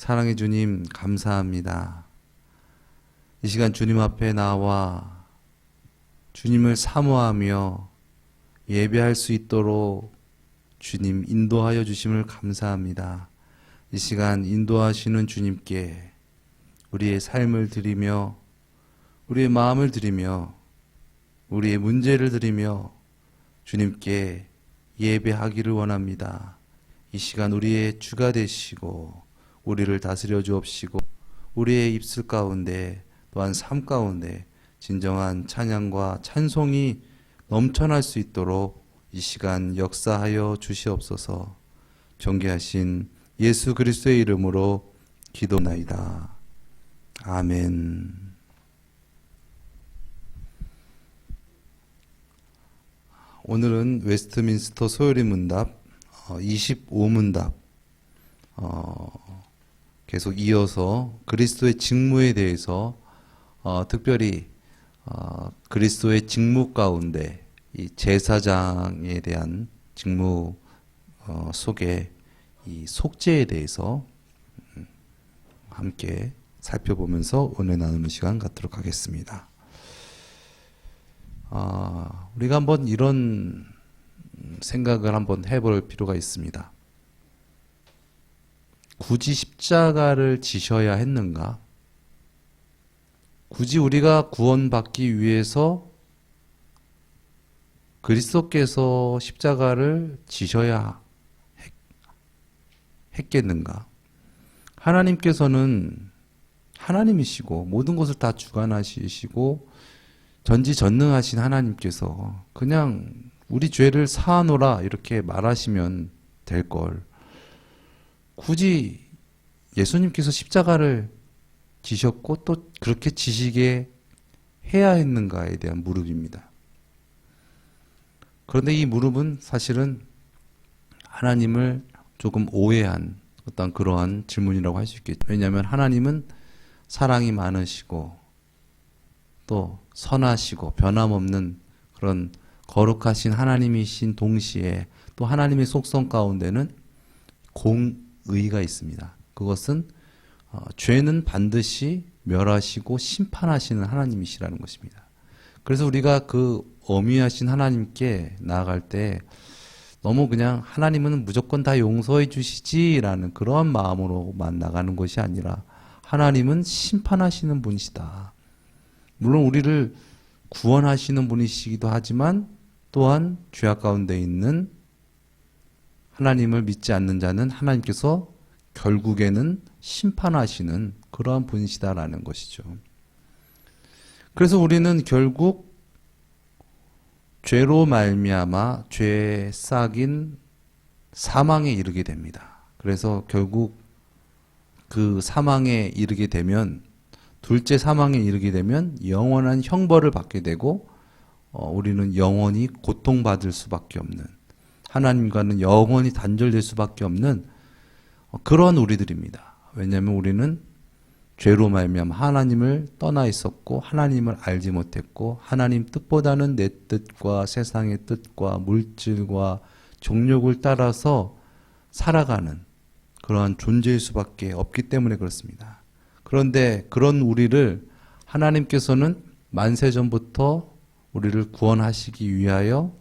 사랑의 주님, 감사합니다. 이 시간 주님 앞에 나와 주님을 사모하며 예배할 수 있도록 주님 인도하여 주심을 감사합니다. 이 시간 인도하시는 주님께 우리의 삶을 드리며 우리의 마음을 드리며 우리의 문제를 드리며 주님께 예배하기를 원합니다. 이 시간 우리의 주가 되시고 우리를 다스려 주옵시고 우리의 입술 가운데 또한 삶 가운데 진정한 찬양과 찬송이 넘쳐날 수 있도록 이 시간 역사하여 주시옵소서. 존귀하신 예수 그리스도의 이름으로 기도나이다. 아멘. 오늘은 웨스트민스터 소요리 문답 25문답 계속 이어서 그리스도의 직무에 대해서 특별히 그리스도의 직무 가운데 이 제사장에 대한 직무 속에 이 속죄에 대해서 함께 살펴보면서 은혜 나누는 시간 갖도록 하겠습니다. 우리가 한번 이런 생각을 한번 해볼 필요가 있습니다. 굳이 십자가를 지셔야 했는가? 굳이 우리가 구원받기 위해서 그리스도께서 십자가를 지셔야 했겠는가? 하나님께서는 하나님이시고 모든 것을 다 주관하시고 전지전능하신 하나님께서 그냥 우리 죄를 사하노라 이렇게 말하시면 될 걸. 굳이 예수님께서 십자가를 지셨고 또 그렇게 지시게 해야 했는가에 대한 물음입니다. 그런데 이 물음은 사실은 하나님을 조금 오해한 어떤 그러한 질문이라고 할 수 있겠죠. 왜냐하면 하나님은 사랑이 많으시고 또 선하시고 변함없는 그런 거룩하신 하나님이신 동시에 또 하나님의 속성 가운데는 공의가 있습니다. 그것은 죄는 반드시 멸하시고 심판하시는 하나님이시라는 것입니다. 그래서 우리가 그 엄위하신 하나님께 나아갈 때 너무 그냥 하나님은 무조건 다 용서해 주시지라는 그런 마음으로만 나가는 것이 아니라 하나님은 심판하시는 분이시다. 물론 우리를 구원하시는 분이시기도 하지만 또한 죄악 가운데 있는 하나님을 믿지 않는 자는 하나님께서 결국에는 심판하시는 그러한 분이시다라는 것이죠. 그래서 우리는 결국 죄로 말미암아 죄에 싹인 사망에 이르게 됩니다. 그래서 결국 그 사망에 이르게 되면 둘째 사망에 이르게 되면 영원한 형벌을 받게 되고 우리는 영원히 고통받을 수밖에 없는 하나님과는 영원히 단절될 수밖에 없는 그런 우리들입니다. 왜냐하면 우리는 죄로 말미암아 하나님을 떠나 있었고 하나님을 알지 못했고 하나님 뜻보다는 내 뜻과 세상의 뜻과 물질과 종욕을 따라서 살아가는 그러한 존재일 수밖에 없기 때문에 그렇습니다. 그런데 그런 우리를 하나님께서는 만세전부터 우리를 구원하시기 위하여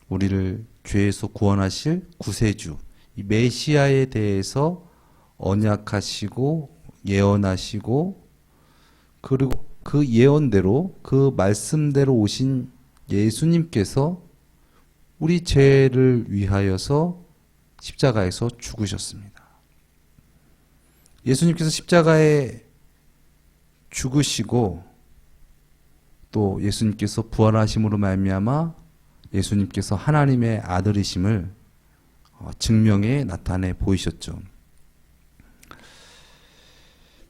우리를 죄에서 구원하실 구세주, 이 메시아에 대해서 언약하시고 예언하시고 그리고 그 예언대로 그 말씀대로 오신 예수님께서 우리 죄를 위하여서 십자가에서 죽으셨습니다. 예수님께서 십자가에 죽으시고 또 예수님께서 부활하심으로 말미암아 예수님께서 하나님의 아들이심을 증명해 나타내 보이셨죠.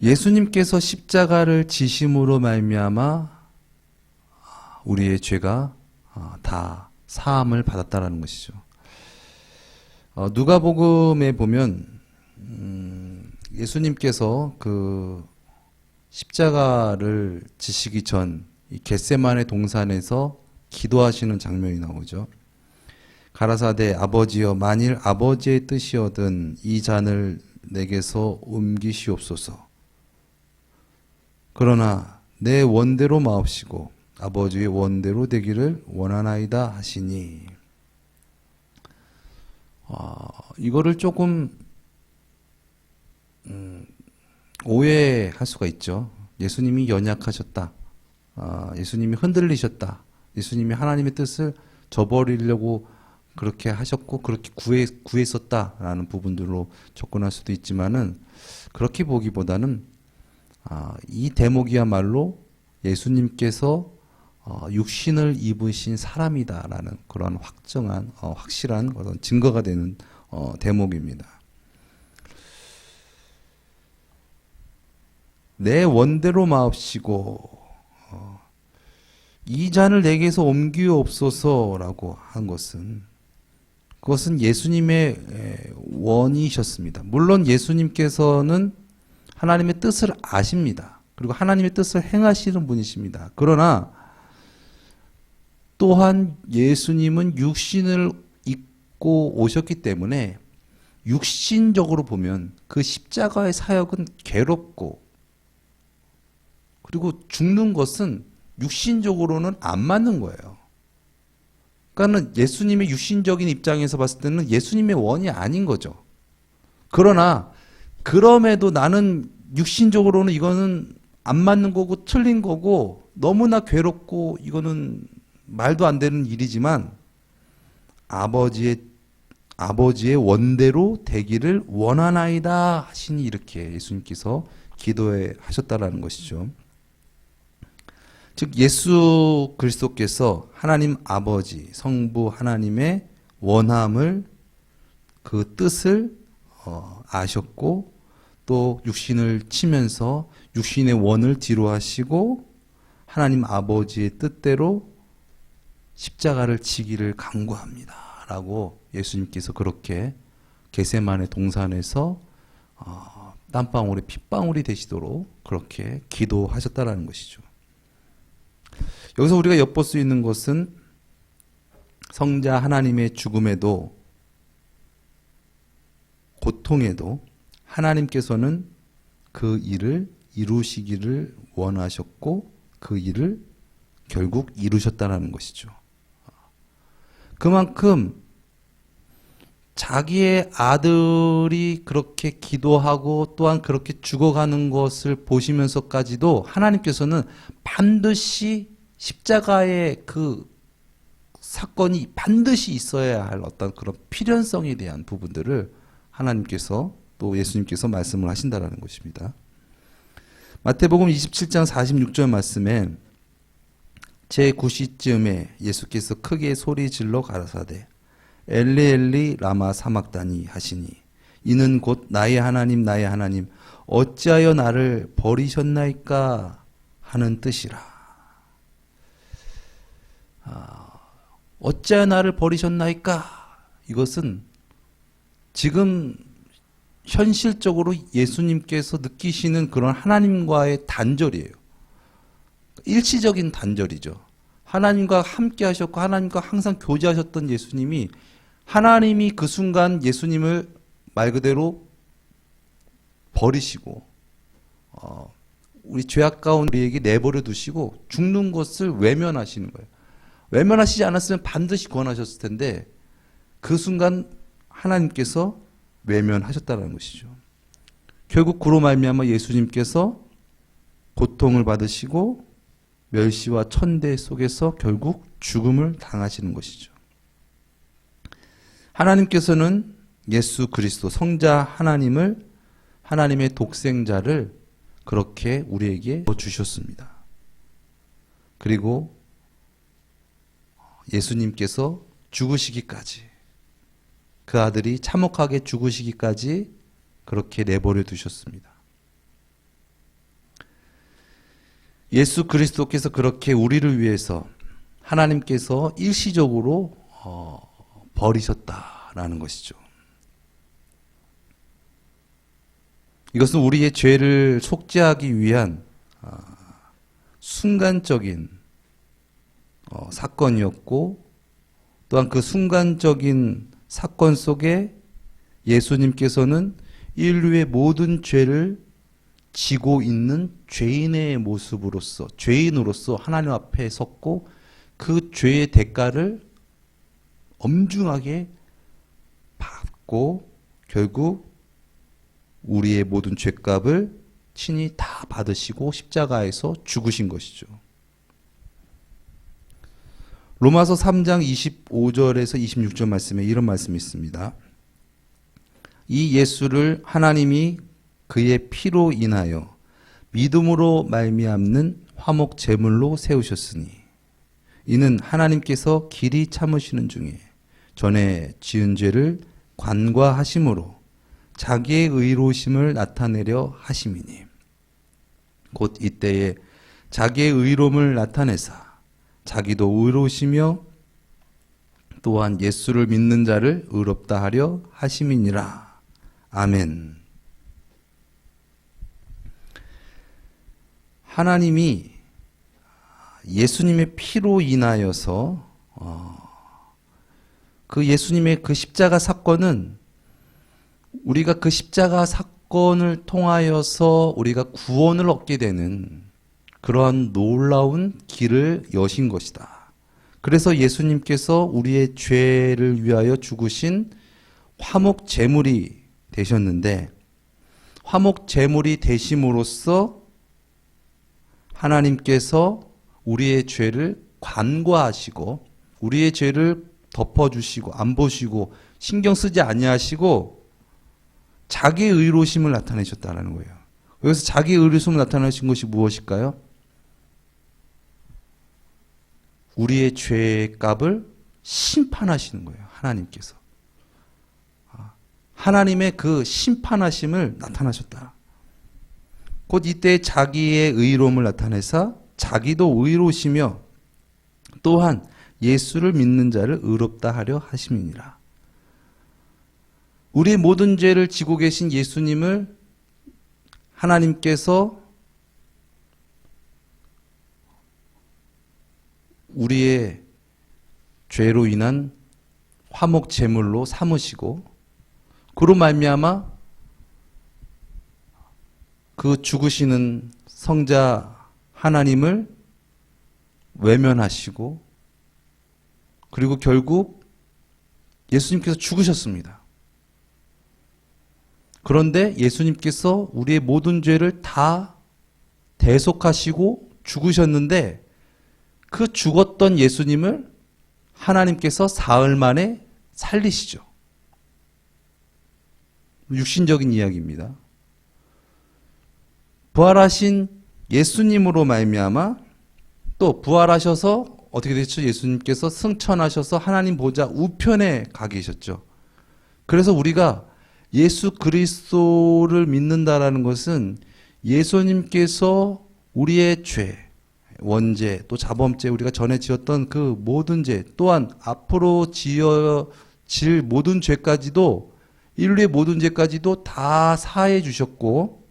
예수님께서 십자가를 지심으로 말미암아 우리의 죄가 다 사함을 받았다라는 것이죠. 누가복음에 보면 예수님께서 그 십자가를 지시기 전 이 겟세마네 동산에서 기도하시는 장면이 나오죠. 가라사대 아버지여 만일 아버지의 뜻이거든 이 잔을 내게서 옮기시옵소서. 그러나 내 원대로 마옵시고 아버지의 원대로 되기를 원하나이다 하시니. 이거를 조금 오해할 수가 있죠. 예수님이 연약하셨다. 예수님이 흔들리셨다. 예수님이 하나님의 뜻을 저버리려고 그렇게 하셨고 그렇게 구했었다라는 부분들로 접근할 수도 있지만은 그렇게 보기보다는 이 대목이야말로 예수님께서 육신을 입으신 사람이다라는 그런 확실한 그런 증거가 되는 대목입니다. 내 원대로 마옵시고 이 잔을 내게서 옮기옵소서라고 한 것은 그것은 예수님의 원이셨습니다. 물론 예수님께서는 하나님의 뜻을 아십니다. 그리고 하나님의 뜻을 행하시는 분이십니다. 그러나 또한 예수님은 육신을 입고 오셨기 때문에 육신적으로 보면 그 십자가의 사역은 괴롭고 그리고 죽는 것은 육신적으로는 안 맞는 거예요. 그러니까 예수님의 육신적인 입장에서 봤을 때는 예수님의 원이 아닌 거죠. 그러나 그럼에도 나는 육신적으로는 이거는 안 맞는 거고 틀린 거고 너무나 괴롭고 이거는 말도 안 되는 일이지만 아버지의 원대로 되기를 원하나이다 하시니 이렇게 예수님께서 기도하셨다라는 것이죠. 즉 예수 그리스도께서 하나님 아버지 성부 하나님의 원함을 그 뜻을 아셨고 또 육신을 치면서 육신의 원을 뒤로 하시고 하나님 아버지의 뜻대로 십자가를 지기를 간구합니다 라고 예수님께서 그렇게 겟세마네 동산에서 땀방울이 핏방울이 되시도록 그렇게 기도하셨다라는 것이죠. 여기서 우리가 엿볼 수 있는 것은 성자 하나님의 죽음에도 고통에도 하나님께서는 그 일을 이루시기를 원하셨고 그 일을 결국 이루셨다는 것이죠. 그만큼 자기의 아들이 그렇게 기도하고 또한 그렇게 죽어가는 것을 보시면서까지도 하나님께서는 반드시 십자가의 그 사건이 반드시 있어야 할 어떤 그런 필연성에 대한 부분들을 하나님께서 또 예수님께서 말씀을 하신다라는 것입니다. 마태복음 27장 46절 말씀에 제9시쯤에 예수께서 크게 소리 질러 가라사대 엘리 엘리 라마 사막다니 하시니 이는 곧 나의 하나님 어찌하여 나를 버리셨나이까 하는 뜻이라. 어찌하여 나를 버리셨나이까? 이것은 지금 현실적으로 예수님께서 느끼시는 그런 하나님과의 단절이에요. 일시적인 단절이죠. 하나님과 함께 하셨고 하나님과 항상 교제하셨던 예수님이 하나님이 그 순간 예수님을 말 그대로 버리시고 우리 죄악가운 우리에게 내버려 두시고 죽는 것을 외면하시는 거예요. 외면하시지 않았으면 반드시 구원하셨을 텐데 그 순간 하나님께서 외면하셨다는 것이죠. 결국 그로 말미암아 예수님께서 고통을 받으시고 멸시와 천대 속에서 결국 죽음을 당하시는 것이죠. 하나님께서는 예수 그리스도 성자 하나님을 하나님의 독생자를 그렇게 우리에게 주셨습니다. 그리고 예수님께서 죽으시기까지 그 아들이 참혹하게 죽으시기까지 그렇게 내버려 두셨습니다. 예수 그리스도께서 그렇게 우리를 위해서 하나님께서 일시적으로 버리셨다라는 것이죠. 이것은 우리의 죄를 속죄하기 위한 순간적인 사건이었고 또한 그 순간적인 사건 속에 예수님께서는 인류의 모든 죄를 지고 있는 죄인의 모습으로서, 죄인으로서 하나님 앞에 섰고 그 죄의 대가를 엄중하게 받고 결국 우리의 모든 죄값을 친히 다 받으시고 십자가에서 죽으신 것이죠. 로마서 3장 25절에서 26절 말씀에 이런 말씀이 있습니다. 이 예수를 하나님이 그의 피로 인하여 믿음으로 말미암는 화목 제물로 세우셨으니 이는 하나님께서 길이 참으시는 중에 전에 지은 죄를 관과하심으로 자기의 의로우심을 나타내려 하심이니 곧 이때에 자기의 의로움을 나타내사 자기도 의로우시며 또한 예수를 믿는 자를 의롭다 하려 하심이니라. 아멘. 하나님이 예수님의 피로 인하여서 그 예수님의 그 십자가 사건은 우리가 그 십자가 사건을 통하여서 우리가 구원을 얻게 되는 그러한 놀라운 길을 여신 것이다. 그래서 예수님께서 우리의 죄를 위하여 죽으신 화목 제물이 되셨는데 화목 제물이 되심으로써 하나님께서 우리의 죄를 관과하시고 우리의 죄를 덮어주시고 안 보시고 신경 쓰지 아니하시고 자기의 의로우심을 나타내셨다는 거예요. 여기서 자기의 의로우심을 나타내신 것이 무엇일까요? 우리의 죄의 값을 심판하시는 거예요. 하나님께서. 하나님의 그 심판하심을 나타나셨다. 곧 이때 자기의 의로움을 나타내사 자기도 의로우시며 또한 예수를 믿는 자를 의롭다 하려 하심이니라. 우리의 모든 죄를 지고 계신 예수님을 하나님께서 우리의 죄로 인한 화목 제물로 삼으시고 그로 말미암아 그 죽으시는 성자 하나님을 외면하시고 그리고 결국 예수님께서 죽으셨습니다. 그런데 예수님께서 우리의 모든 죄를 다 대속하시고 죽으셨는데 그 죽었던 예수님을 하나님께서 사흘 만에 살리시죠. 육신적인 이야기입니다. 부활하신 예수님으로 말미암아 또 부활하셔서 어떻게 됐죠? 예수님께서 승천하셔서 하나님 보좌 우편에 가 계셨죠. 그래서 우리가 예수 그리스도를 믿는다라는 것은 예수님께서 우리의 죄, 원죄, 또 자범죄, 우리가 전에 지었던 그 모든 죄, 또한 앞으로 지어질 모든 죄까지도, 인류의 모든 죄까지도 다 사해 주셨고,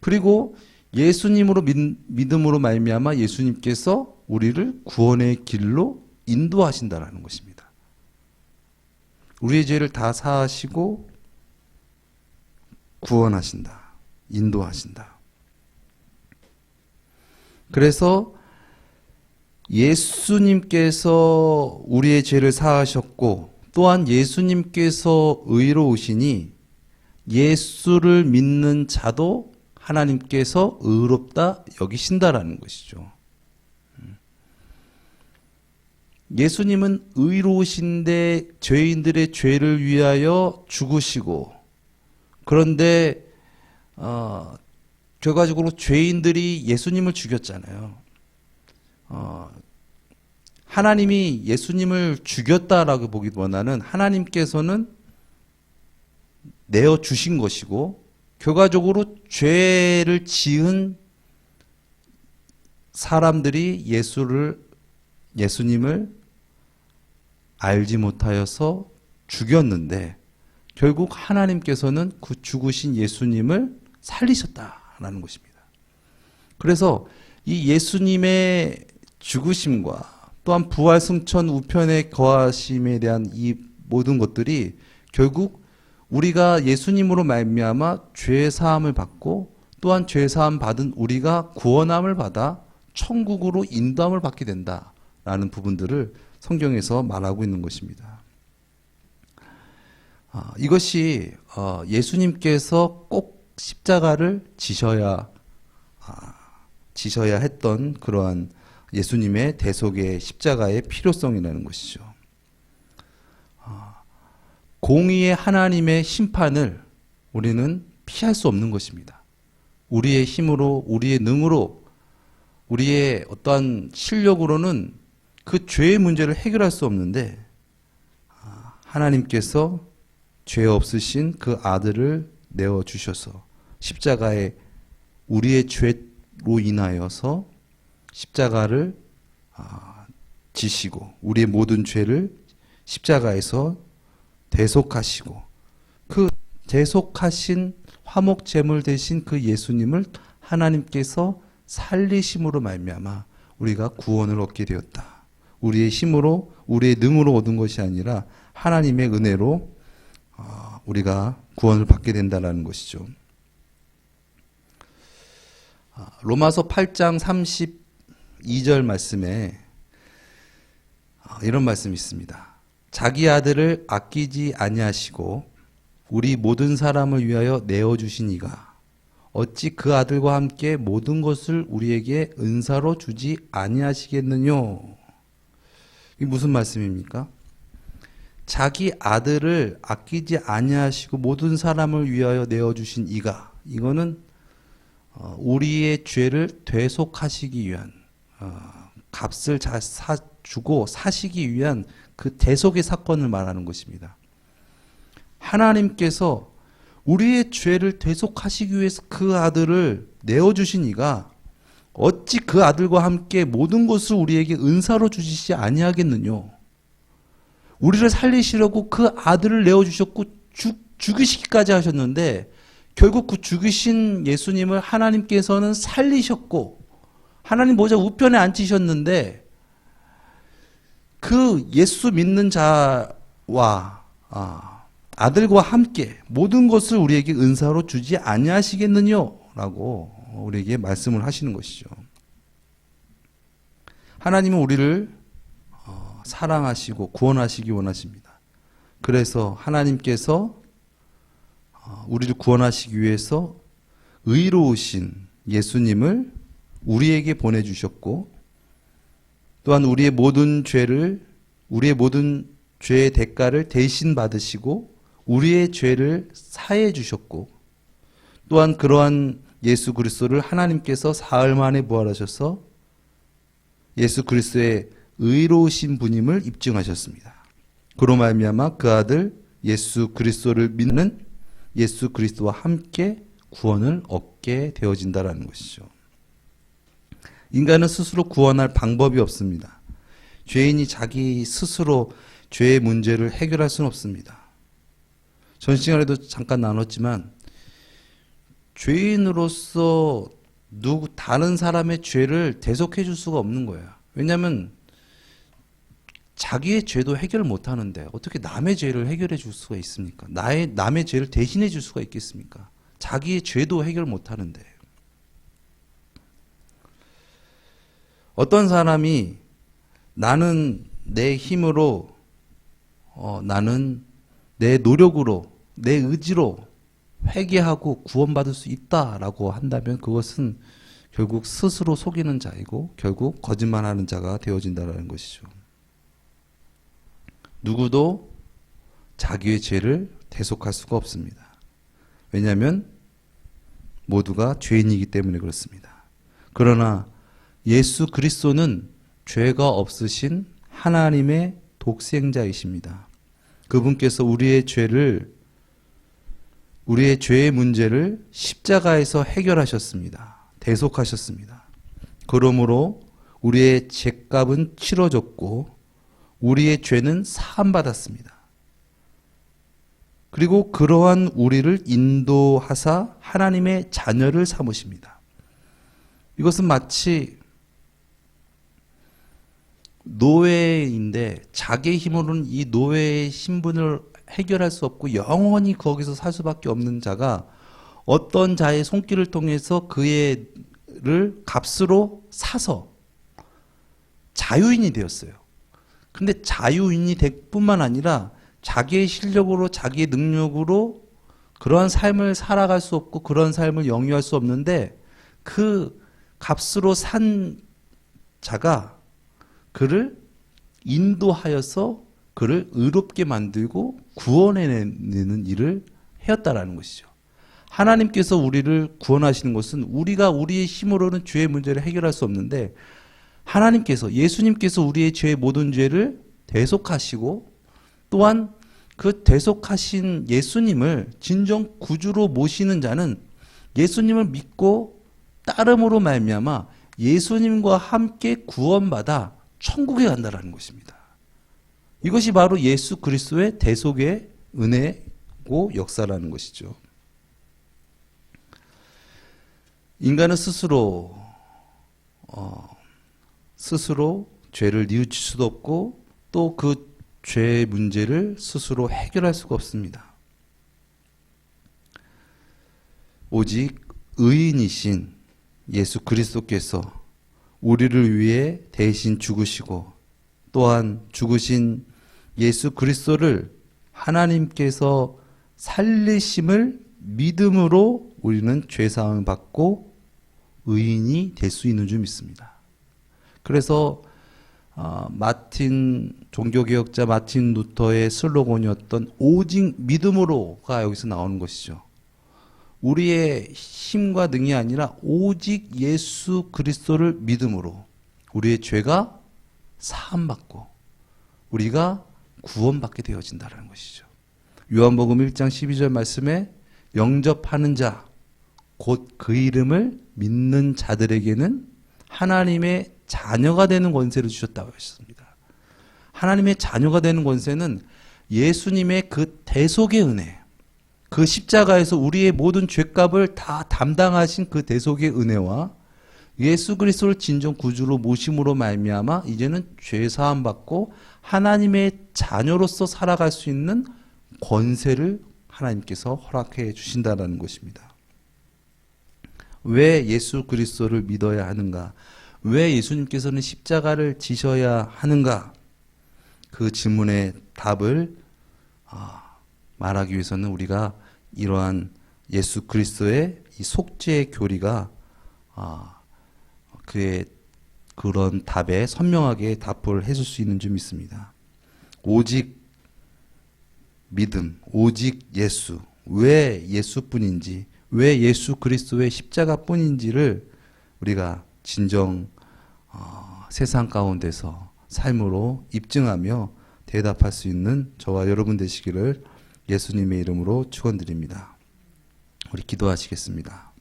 그리고 예수님으로 믿음으로 말미암아 예수님께서 우리를 구원의 길로 인도하신다라는 것입니다. 우리의 죄를 다 사하시고 구원하신다. 인도하신다. 그래서 예수님께서 우리의 죄를 사하셨고 또한 예수님께서 의로우시니 예수를 믿는 자도 하나님께서 의롭다 여기신다라는 것이죠. 예수님은 의로우신데 죄인들의 죄를 위하여 죽으시고 그런데 결과적으로 죄인들이 예수님을 죽였잖아요. 하나님이 예수님을 죽였다라고 보기보다는 하나님께서는 내어 주신 것이고 결과적으로 죄를 지은 사람들이 예수님을 알지 못하여서 죽였는데 결국 하나님께서는 그 죽으신 예수님을 살리셨다라는 것입니다. 그래서 이 예수님의 죽으심과 또한 부활 승천 우편에 거하심에 대한 이 모든 것들이 결국 우리가 예수님으로 말미암아 죄 사함을 받고 또한 죄 사함 받은 우리가 구원함을 받아 천국으로 인도함을 받게 된다라는 부분들을 성경에서 말하고 있는 것입니다. 이것이 예수님께서 꼭 십자가를 지셔야 했던 그러한 예수님의 대속의 십자가의 필요성이라는 것이죠. 공의의 하나님의 심판을 우리는 피할 수 없는 것입니다. 우리의 힘으로, 우리의 능으로, 우리의 어떠한 실력으로는 그 죄의 문제를 해결할 수 없는데 하나님께서 죄 없으신 그 아들을 내어주셔서 십자가에 우리의 죄로 인하여서 십자가를 지시고 우리의 모든 죄를 십자가에서 대속하시고 그 대속하신 화목제물 되신 그 예수님을 하나님께서 살리심으로 말미암아 우리가 구원을 얻게 되었다. 우리의 힘으로 우리의 능으로 얻은 것이 아니라 하나님의 은혜로 우리가 구원을 받게 된다는 것이죠. 로마서 8장 32절 말씀에 이런 말씀이 있습니다. 자기 아들을 아끼지 아니하시고 우리 모든 사람을 위하여 내어주신 이가 어찌 그 아들과 함께 모든 것을 우리에게 은사로 주지 아니하시겠느뇨. 이게 무슨 말씀입니까? 자기 아들을 아끼지 아니하시고 모든 사람을 위하여 내어주신 이가, 이거는 우리의 죄를 대속하시기 위한 값을 주고 사시기 위한 그 대속의 사건을 말하는 것입니다. 하나님께서 우리의 죄를 대속하시기 위해서 그 아들을 내어주신 이가 어찌 그 아들과 함께 모든 것을 우리에게 은사로 주시지 아니하겠느뇨. 우리를 살리시려고 그 아들을 내어주셨고 죽이시기까지 하셨는데 결국 그 죽이신 예수님을 하나님께서는 살리셨고 하나님 보좌 우편에 앉히셨는데 그 예수 믿는 자와 아들과 함께 모든 것을 우리에게 은사로 주지 아니하시겠느뇨 라고 우리에게 말씀을 하시는 것이죠. 하나님은 우리를 사랑하시고 구원하시기 원하십니다. 그래서 하나님께서 우리를 구원하시기 위해서 의로우신 예수님을 우리에게 보내주셨고 또한 우리의 모든 죄의 대가를 대신 받으시고 우리의 죄를 사해 주셨고 또한 그러한 예수 그리스도를 하나님께서 사흘 만에 부활하셔서 예수 그리스도의 의로우신 분임을 입증하셨습니다. 그로 말미암아 그 아들 예수 그리스도를 믿는 예수 그리스도와 함께 구원을 얻게 되어진다라는 것이죠. 인간은 스스로 구원할 방법이 없습니다. 죄인이 자기 스스로 죄의 문제를 해결할 수는 없습니다. 전 시간에도 잠깐 나눴지만 죄인으로서 다른 사람의 죄를 대속해 줄 수가 없는 거예요. 왜냐하면 자기의 죄도 해결 못 하는데 어떻게 남의 죄를 해결해 줄 수가 있습니까? 남의 죄를 대신해 줄 수가 있겠습니까? 자기의 죄도 해결 못 하는데. 어떤 사람이 나는 내 힘으로 나는 내 노력으로 내 의지로 회개하고 구원받을 수 있다라고 한다면 그것은 결국 스스로 속이는 자이고 결국 거짓말하는 자가 되어진다는 것이죠. 누구도 자기의 죄를 대속할 수가 없습니다. 왜냐하면 모두가 죄인이기 때문에 그렇습니다. 그러나 예수 그리스도는 죄가 없으신 하나님의 독생자이십니다. 그분께서 우리의 죄의 문제를 십자가에서 해결하셨습니다. 대속하셨습니다. 그러므로 우리의 죄값은 치러졌고 우리의 죄는 사함받았습니다. 그리고 그러한 우리를 인도하사 하나님의 자녀를 삼으십니다. 이것은 마치 노예인데 자기의 힘으로는 이 노예의 신분을 해결할 수 없고 영원히 거기서 살 수밖에 없는 자가 어떤 자의 손길을 통해서 그를 값으로 사서 자유인이 되었어요. 근데 자유인이 될 뿐만 아니라 자기의 실력으로 자기의 능력으로 그러한 삶을 살아갈 수 없고 그런 삶을 영위할 수 없는데 그 값으로 산 자가 그를 인도하여서 그를 의롭게 만들고 구원해내는 일을 해왔다라는 것이죠. 하나님께서 우리를 구원하시는 것은 우리가 우리의 힘으로는 죄의 문제를 해결할 수 없는데 하나님께서 예수님께서 우리의 죄의 모든 죄를 대속하시고 또한 그 대속하신 예수님을 진정 구주로 모시는 자는 예수님을 믿고 따름으로 말미암아 예수님과 함께 구원받아 천국에 간다라는 것입니다. 이것이 바로 예수 그리스도의 대속의 은혜고 역사라는 것이죠. 인간은 스스로 죄를 뉘우칠 수도 없고 또 그 죄의 문제를 스스로 해결할 수가 없습니다. 오직 의인이신 예수 그리스도께서 우리를 위해 대신 죽으시고 또한 죽으신 예수 그리스도를 하나님께서 살리심을 믿음으로 우리는 죄사함을 받고 의인이 될 수 있는 줄 믿습니다. 그래서 종교개혁자 마틴 루터의 슬로건이었던 오직 믿음으로가 여기서 나오는 것이죠. 우리의 힘과 능이 아니라 오직 예수 그리스도를 믿음으로 우리의 죄가 사함받고 우리가 구원받게 되어진다는 것이죠. 요한복음 1장 12절 말씀에 영접하는 자, 곧 그 이름을 믿는 자들에게는 하나님의 자녀가 되는 권세를 주셨다고 하셨습니다. 하나님의 자녀가 되는 권세는 예수님의 그 대속의 은혜, 그 십자가에서 우리의 모든 죄값을 다 담당하신 그 대속의 은혜와 예수 그리스도를 진정 구주로 모심으로 말미암아 이제는 죄 사함 받고 하나님의 자녀로서 살아갈 수 있는 권세를 하나님께서 허락해 주신다는 것입니다. 왜 예수 그리스도를 믿어야 하는가? 왜 예수님께서는 십자가를 지셔야 하는가? 그 질문의 답을 말하기 위해서는 우리가 이러한 예수 그리스도의 이 속죄의 교리가 그의 그런 답에 선명하게 답을 해줄 수 있는 줄 믿습니다. 오직 믿음, 오직 예수, 왜 예수뿐인지, 왜 예수 그리스도의 십자가뿐인지를 우리가 진정 세상 가운데서 삶으로 입증하며 대답할 수 있는 저와 여러분 되시기를 예수님의 이름으로 축원드립니다. 우리 기도하시겠습니다.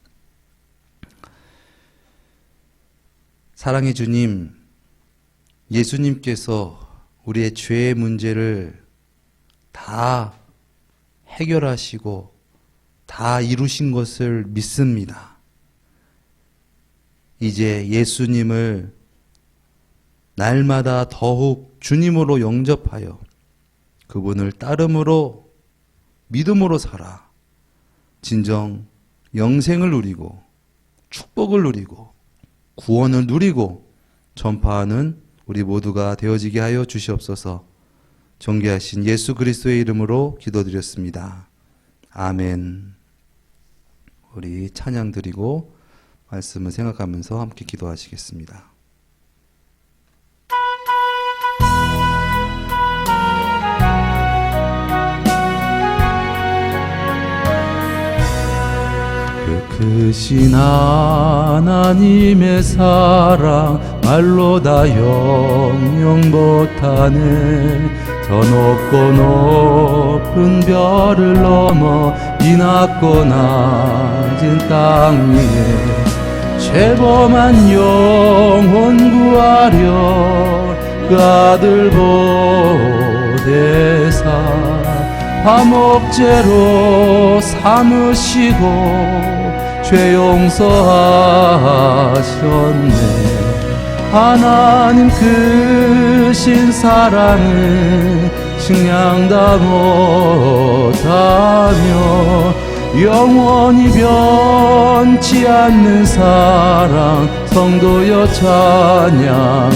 사랑의 주님, 예수님께서 우리의 죄의 문제를 다 해결하시고 다 이루신 것을 믿습니다. 이제 예수님을 날마다 더욱 주님으로 영접하여 그분을 따름으로 믿음으로 살아 진정 영생을 누리고 축복을 누리고 구원을 누리고 전파하는 우리 모두가 되어지게 하여 주시옵소서. 존귀하신 예수 그리스도의 이름으로 기도드렸습니다. 아멘. 우리 찬양 드리고 말씀을 생각하면서 함께 기도하시겠습니다. 크신 하나님의 사랑 말로 다 영영 못하네. 저 높고 높은 별을 넘어 이 낮고 낮은 땅 위에 죄범한 영혼 구하려 그 아들 보내사 화목제로 삼으시고 죄 용서하셨네. 하나님 크신 사랑은 측량다 못하며 영원히 변치 않는 사랑 성도여 찬양하세.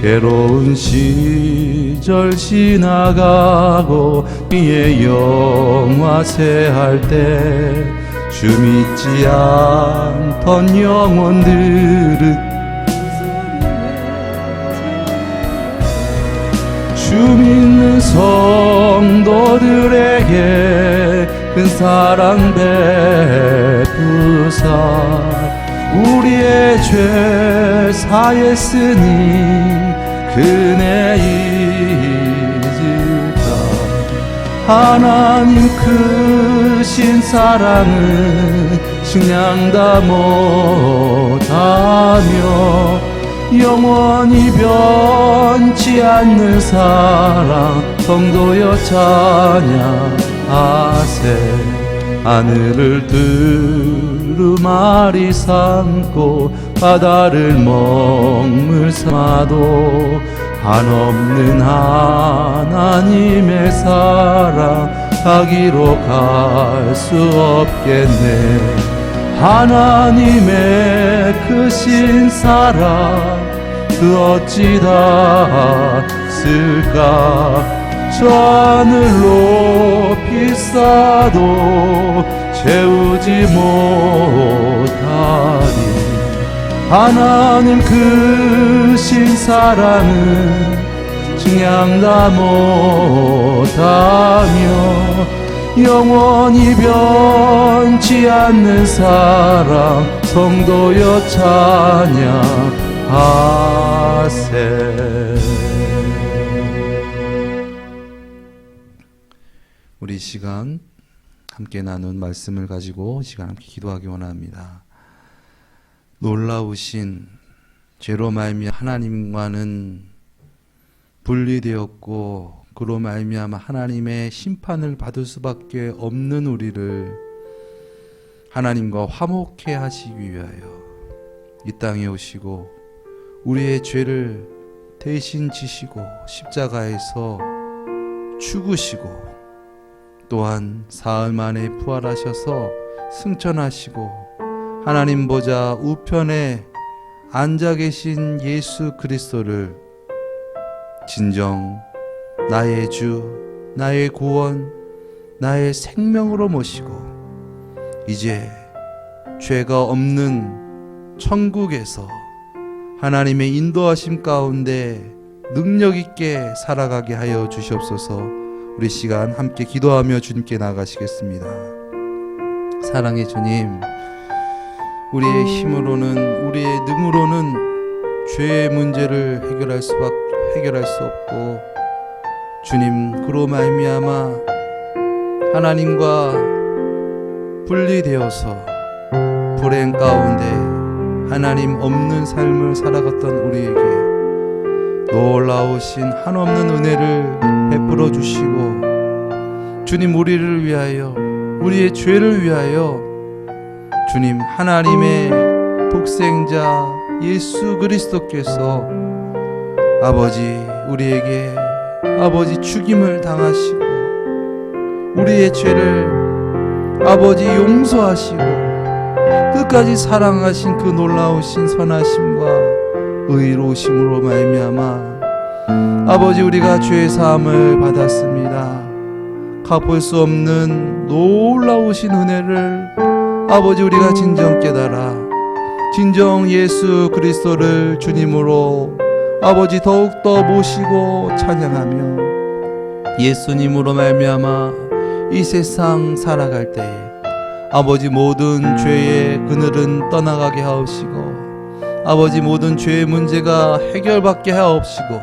괴로운 시절 지나가고 이의 영화세할 때 주 믿지 않던 영혼들은 주 믿는 성도들에게 큰 사랑 베푸사 우리의 죄 사했으니 그네 잊을까. 하나님 크신 사랑은 측량다 못하며 영원히 변치 않는 사랑 성도여 찬양하세. 하늘을 두루마리 삼고 바다를 먹물 삼아도 한없는 하나님의 사랑 가기로 갈 수 없겠네. 하나님의 크신 사랑 그 어찌 닿았을까. 저 하늘 높이 쌓아도 채우지 못하리. 하나님 크신 사랑은 측량다 못하며 영원히 변치 않는 사랑 성도여 찬양하세. 우리 시간 함께 나눈 말씀을 가지고 시간 함께 기도하기 원합니다. 놀라우신 죄로 말미암아 하나님과는 분리되었고 그로 말미암아 하나님의 심판을 받을 수밖에 없는 우리를 하나님과 화목해 하시기 위하여 이 땅에 오시고 우리의 죄를 대신 지시고 십자가에서 죽으시고 또한 사흘 만에 부활하셔서 승천하시고 하나님 보좌 우편에 앉아 계신 예수 그리스도를 진정 나의 주, 나의 구원, 나의 생명으로 모시고 이제 죄가 없는 천국에서 하나님의 인도하심 가운데 능력 있게 살아가게 하여 주시옵소서. 우리 시간 함께 기도하며 주님께 나아가시겠습니다. 사랑의 주님, 우리의 힘으로는 우리의 능으로는 죄의 문제를 해결할 수 없고 주님 그로 말미암아 하나님과 분리되어서 불행 가운데 하나님 없는 삶을 살아갔던 우리에게 놀라우신 한없는 은혜를 베풀어 주시고 주님 우리를 위하여 우리의 죄를 위하여 주님 하나님의 독생자 예수 그리스도께서 아버지 우리에게 아버지 죽임을 당하시고 우리의 죄를 아버지 용서하시고 끝까지 사랑하신 그 놀라우신 선하심과 의로우심으로 말미암아 아버지 우리가 죄 사함을 받았습니다. 갚을 수 없는 놀라우신 은혜를 아버지 우리가 진정 깨달아 진정 예수 그리스도를 주님으로 아버지 더욱더 모시고 찬양하며 예수님으로 말미암아 이 세상 살아갈 때에 아버지 모든 죄의 그늘은 떠나가게 하옵시고 아버지 모든 죄의 문제가 해결받게 하옵시고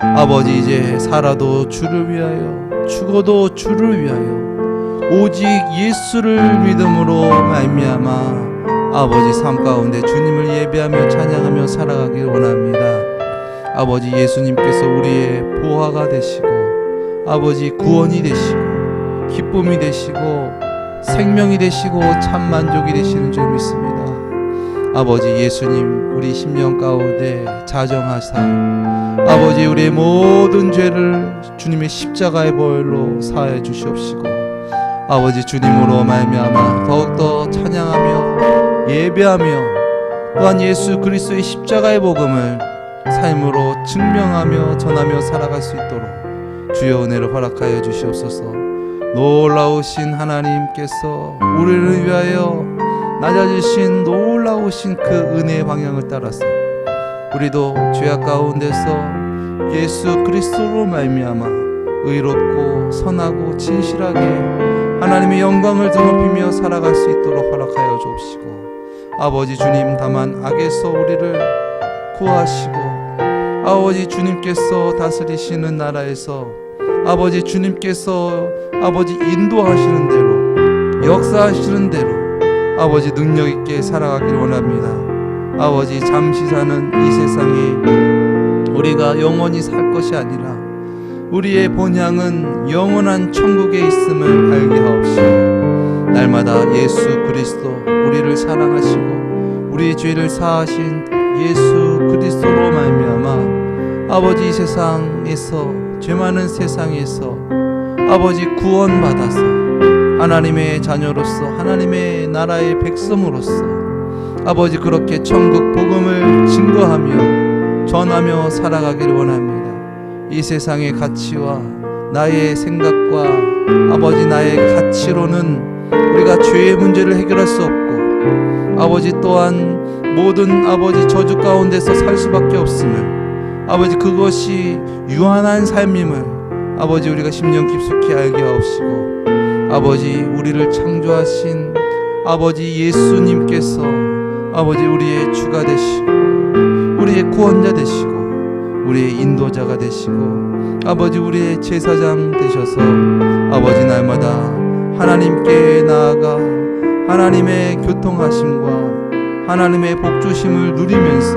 아버지 이제 살아도 주를 위하여 죽어도 주를 위하여 오직 예수를 믿음으로 말미암아 아버지 삶 가운데 주님을 예배하며 찬양하며 살아가길 원합니다. 아버지 예수님께서 우리의 보화가 되시고 아버지 구원이 되시고 기쁨이 되시고 생명이 되시고 참 만족이 되시는 줄 믿습니다. 아버지 예수님 우리 심령 가운데 자정하사 아버지 우리의 모든 죄를 주님의 십자가의 보혈로 사하여 주시옵시고 아버지 주님으로 말미암아 더욱더 찬양하며 예배하며 또한 예수 그리스도의 십자가의 복음을 삶으로 증명하며 전하며 살아갈 수 있도록 주여 은혜를 허락하여 주시옵소서. 놀라우신 하나님께서 우리를 위하여 낮아지신 놀라우신 그 은혜의 방향을 따라서 우리도 죄악 가운데서 예수 그리스도로 말미암아 의롭고 선하고 진실하게 하나님의 영광을 드높이며 살아갈 수 있도록 허락하여 주옵시고 아버지 주님 다만 악에서 우리를 구하시고 아버지 주님께서 다스리시는 나라에서 아버지 주님께서 아버지 인도하시는 대로 역사하시는 대로 아버지 능력 있게 살아가길 원합니다. 아버지 잠시 사는 이 세상에 우리가 영원히 살 것이 아니라 우리의 본향은 영원한 천국에 있음을 알게 하옵시고 날마다 예수 그리스도 우리를 사랑하시고 우리의 죄를 사하신 예수 그리스도로 말미암아 아버지 이 세상에서 죄 많은 세상에서 아버지 구원받아서 하나님의 자녀로서 하나님의 나라의 백성으로서 아버지 그렇게 천국 복음을 증거하며 전하며 살아가기를 원합니다. 이 세상의 가치와 나의 생각과 아버지 나의 가치로는 우리가 죄의 문제를 해결할 수 없고 아버지 또한 모든 아버지 저주 가운데서 살 수밖에 없음을 아버지 그것이 유한한 삶임을 아버지 우리가 심령 깊숙이 알게 하옵시고 아버지 우리를 창조하신 아버지 예수님께서 아버지 우리의 주가 되시고 우리의 구원자 되시고 우리의 인도자가 되시고 아버지 우리의 제사장 되셔서 아버지 날마다 하나님께 나아가 하나님의 교통하심과 하나님의 복주심을 누리면서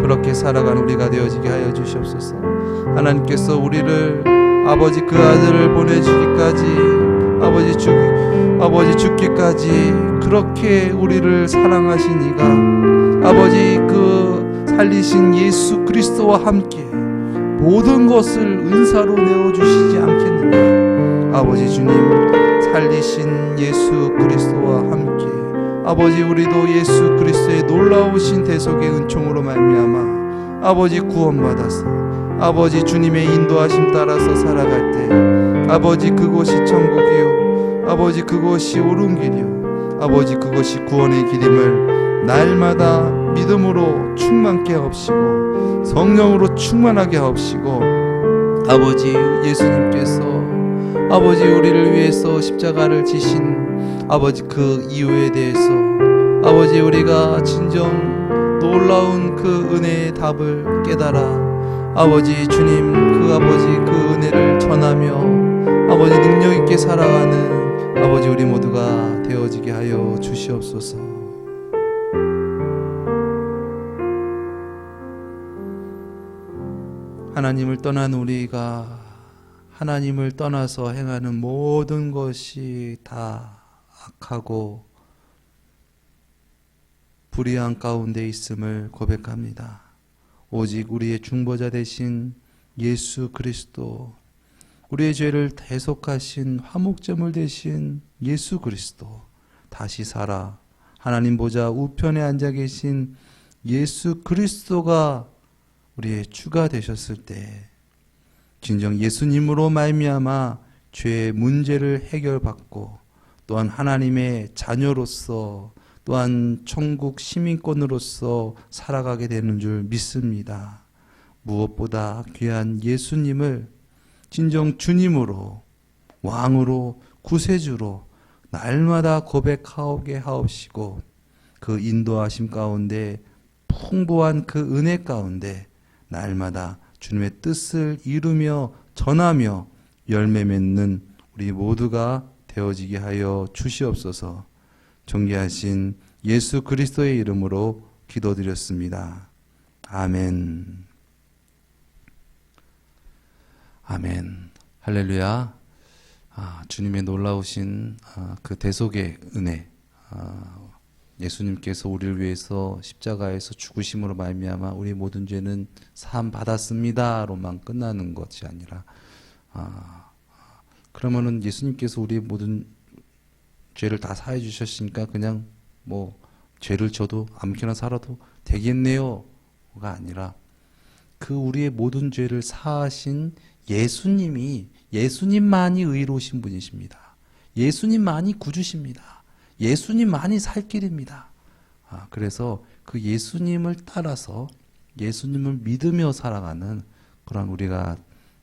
그렇게 살아가는 우리가 되어지게 하여 주시옵소서. 하나님께서 우리를 아버지 그 아들을 보내주기까지 아버지 죽기까지 그렇게 우리를 사랑하신 이가 아버지 그 살리신 예수 그리스도와 함께 모든 것을 은사로 내어주시지 않겠느냐. 아버지 주님 살리신 예수 그리스도와 함께 아버지 우리도 예수 그리스도의 놀라우신 대속의 은총으로 말미암아 아버지 구원받아서 아버지 주님의 인도하심 따라서 살아갈 때 아버지 그곳이 천국이요 아버지 그곳이 옳은 길이요 아버지 그것이 구원의 길임을 날마다 믿음으로 충만케 하옵시고 성령으로 충만하게 하옵시고 아버지 예수님께서 아버지 우리를 위해서 십자가를 지신 아버지 그 이유에 대해서 아버지 우리가 진정 놀라운 그 은혜의 답을 깨달아 아버지 주님 그 아버지 그 은혜를 전하며 아버지 능력 있게 살아가는 아버지 우리 모두가 되어지게 하여 주시옵소서. 하나님을 떠난 우리가 하나님을 떠나서 행하는 모든 것이 다 악하고 불의한 가운데 있음을 고백합니다. 오직 우리의 중보자 되신 예수 그리스도, 우리의 죄를 대속하신 화목제물 되신 예수 그리스도, 다시 살아 하나님 보좌 우편에 앉아 계신 예수 그리스도가 우리의 주가 되셨을 때 진정 예수님으로 말미암아 죄의 문제를 해결받고 또한 하나님의 자녀로서 또한 천국 시민권으로서 살아가게 되는 줄 믿습니다. 무엇보다 귀한 예수님을 진정 주님으로 왕으로 구세주로 날마다 고백하오게 하옵시고 그 인도하심 가운데 풍부한 그 은혜 가운데 날마다 주님의 뜻을 이루며 전하며 열매 맺는 우리 모두가 되어지게 하여 주시옵소서. 존귀하신 예수 그리스도의 이름으로 기도드렸습니다. 아멘. 아멘. 할렐루야. 주님의 놀라우신 그 대속의 은혜 예수님께서 우리를 위해서 십자가에서 죽으심으로 말미암아 우리 모든 죄는 사함 받았습니다로만 끝나는 것이 아니라 그러면은 예수님께서 우리의 모든 죄를 다 사해 주셨으니까 그냥 뭐 죄를 져도 아무렇게나 살아도 되겠네요가 아니라 그 우리의 모든 죄를 사하신 예수님만이 의로우신 분이십니다. 예수님만이 구주십니다. 예수님만이 살 길입니다. 그래서 그 예수님을 따라서 예수님을 믿으며 살아가는 그런 우리가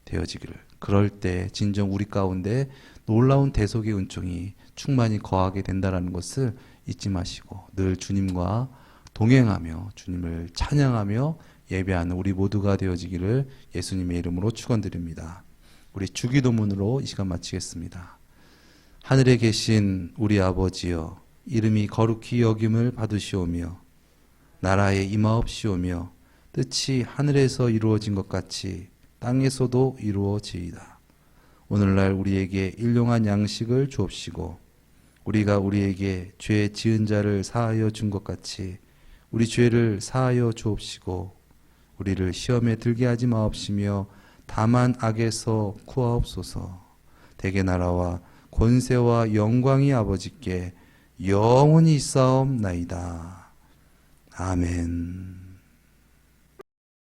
되어지기를, 그럴 때 진정 우리 가운데 놀라운 대속의 은총이 충만히 거하게 된다는 것을 잊지 마시고 늘 주님과 동행하며 주님을 찬양하며 예배하는 우리 모두가 되어지기를 예수님의 이름으로 축원드립니다. 우리 주기도문으로 이 시간 마치겠습니다. 하늘에 계신 우리 아버지여, 이름이 거룩히 여김을 받으시오며 나라에 임하옵시오며 뜻이 하늘에서 이루어진 것 같이 땅에서도 이루어지이다. 오늘날 우리에게 일용할 양식을 주옵시고 우리가 우리에게 죄 지은 자를 사하여 준 것 같이 우리 죄를 사하여 주옵시고 우리를 시험에 들게 하지 마옵시며 다만 악에서 구하옵소서. 대개 나라와 권세와 영광이 아버지께 영원히 있사옵나이다. 아멘.